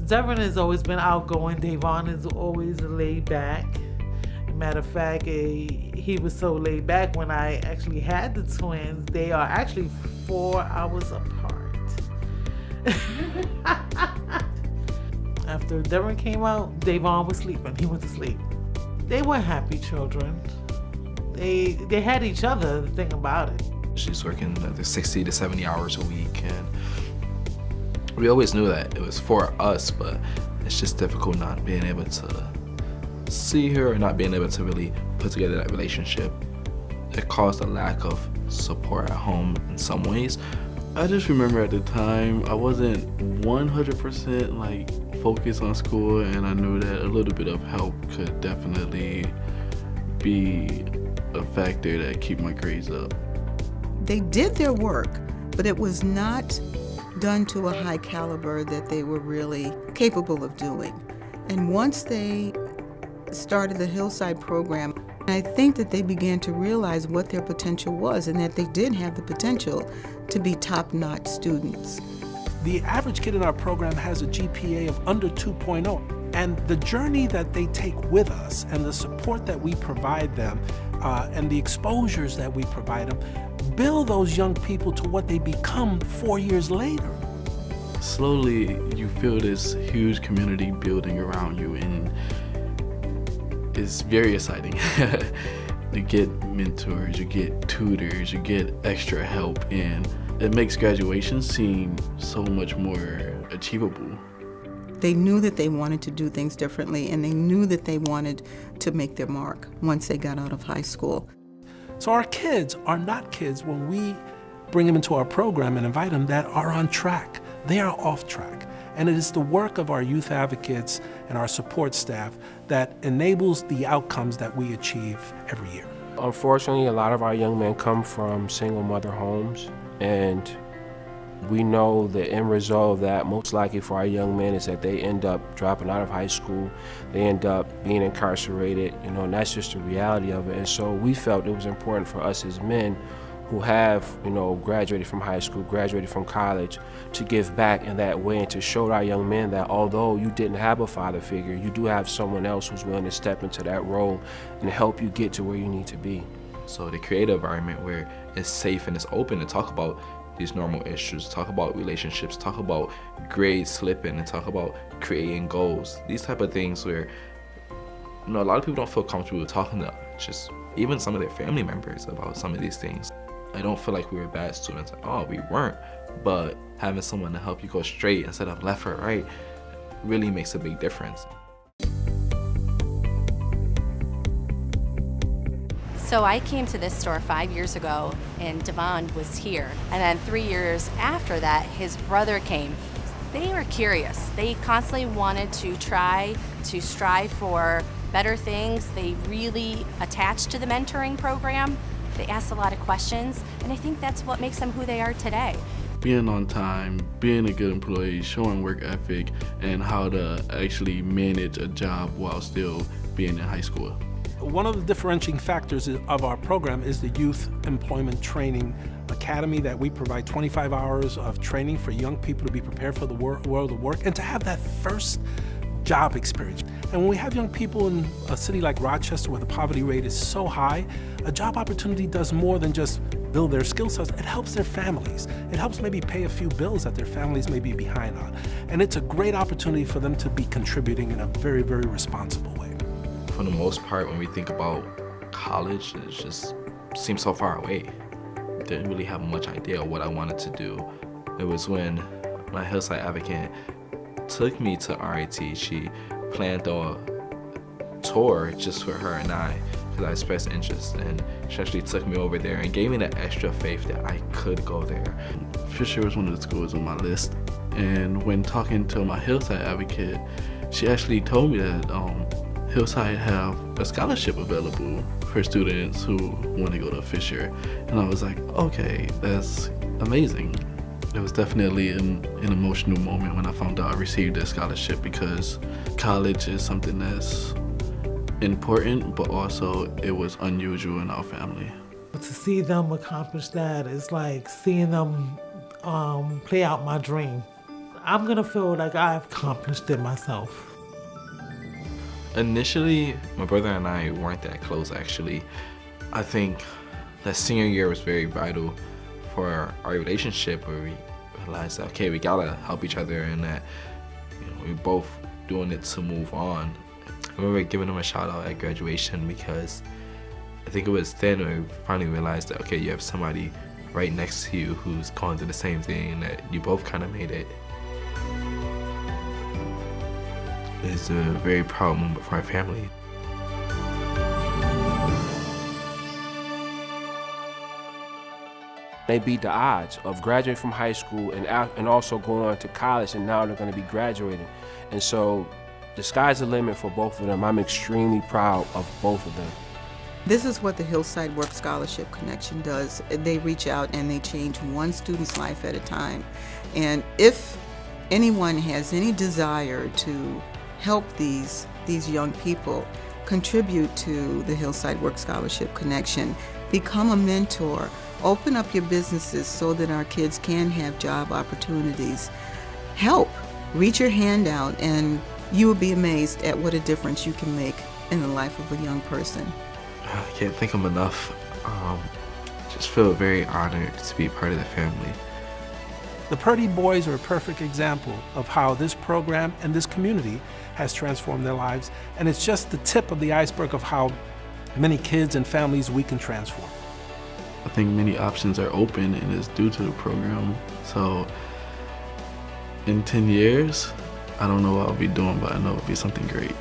Devin has always been outgoing. Davon is always laid back. Matter of fact, he was so laid back when I actually had the twins. They are actually 4 hours apart. After Devin came out, Davon was sleeping. He went to sleep. They were happy children. They had each other, the thing about it. She's working 60 to 70 hours a week, and we always knew that it was for us, but it's just difficult not being able to see her or not being able to really put together that relationship. It caused a lack of support at home in some ways. I just remember at the time I wasn't 100% like focused on school, and I knew that a little bit of help could definitely be a factor that keep my grades up. They did their work, but it was not done to a high caliber that they were really capable of doing. And once they started the Hillside program, I think that they began to realize what their potential was and that they did have the potential to be top-notch students. The average kid in our program has a GPA of under 2.0, and the journey that they take with us and the support that we provide them and the exposures that we provide them build those young people to what they become 4 years later. Slowly, you feel this huge community building around you, and it's very exciting. You get mentors, you get tutors, you get extra help, and it makes graduation seem so much more achievable. They knew that they wanted to do things differently, and they knew that they wanted to make their mark once they got out of high school. So our kids are not kids when we bring them into our program and invite them that are on track. They are off track. And it is the work of our youth advocates and our support staff that enables the outcomes that we achieve every year. Unfortunately, a lot of our young men come from single mother homes, and we know the end result of that, most likely for our young men, is that they end up dropping out of high school, they end up being incarcerated, and that's just the reality of it. And so we felt it was important for us as men who have, graduated from high school, graduated from college, to give back in that way and to show our young men that although you didn't have a father figure, you do have someone else who's willing to step into that role and help you get to where you need to be. So to create an environment where it's safe and it's open to talk about these normal issues, talk about relationships, talk about grades slipping, and talk about creating goals. These type of things where, a lot of people don't feel comfortable talking to just even some of their family members about some of these things. I don't feel like we were bad students at all. We weren't, but having someone to help you go straight instead of left or right really makes a big difference. So I came to this store 5 years ago, and Devon was here. And then 3 years after that, his brother came. They were curious. They constantly wanted to try to strive for better things. They really attached to the mentoring program. They asked a lot of questions, and I think that's what makes them who they are today. Being on time, being a good employee, showing work ethic, and how to actually manage a job while still being in high school. One of the differentiating factors of our program is the Youth Employment Training Academy that we provide 25 hours of training for young people to be prepared for the world of work and to have that first job experience. And when we have young people in a city like Rochester where the poverty rate is so high, a job opportunity does more than just build their skill sets. It helps their families. It helps maybe pay a few bills that their families may be behind on. And it's a great opportunity for them to be contributing in a very, very responsible way. For the most part, when we think about college, it just seems so far away. Didn't really have much idea what I wanted to do. It was when my Hillside advocate took me to RIT. She planned a tour just for her and I, because I expressed interest, and she actually took me over there and gave me the extra faith that I could go there. Fisher was one of the schools on my list, and when talking to my Hillside advocate, she actually told me that Hillside have a scholarship available for students who want to go to Fisher, and I was like, okay, that's amazing. It was definitely an emotional moment when I found out I received that scholarship, because college is something that's important, but also it was unusual in our family. To see them accomplish that is like seeing them play out my dream. I'm gonna feel like I've accomplished it myself. Initially, my brother and I weren't that close, actually. I think that senior year was very vital for our relationship, where we realized that, okay, we gotta help each other, and that, we're both doing it to move on. I remember giving him a shout out at graduation, because I think it was then we finally realized that, okay, you have somebody right next to you who's going through the same thing, and that you both kind of made it. It's a very proud moment for our family. They beat the odds of graduating from high school and also going on to college, and now they're going to be graduating. And so the sky's the limit for both of them. I'm extremely proud of both of them. This is what the Hillside Work Scholarship Connection does. They reach out and they change one student's life at a time. And if anyone has any desire to help these young people, contribute to the Hillside Work Scholarship Connection, become a mentor, open up your businesses so that our kids can have job opportunities. Help. Reach your hand out, and you will be amazed at what a difference you can make in the life of a young person. I can't thank him enough. Just feel very honored to be part of the family. The Purdy boys are a perfect example of how this program and this community has transformed their lives, and it's just the tip of the iceberg of how many kids and families we can transform. I think many options are open, and it's due to the program. So in 10 years, I don't know what I'll be doing, but I know it'll be something great.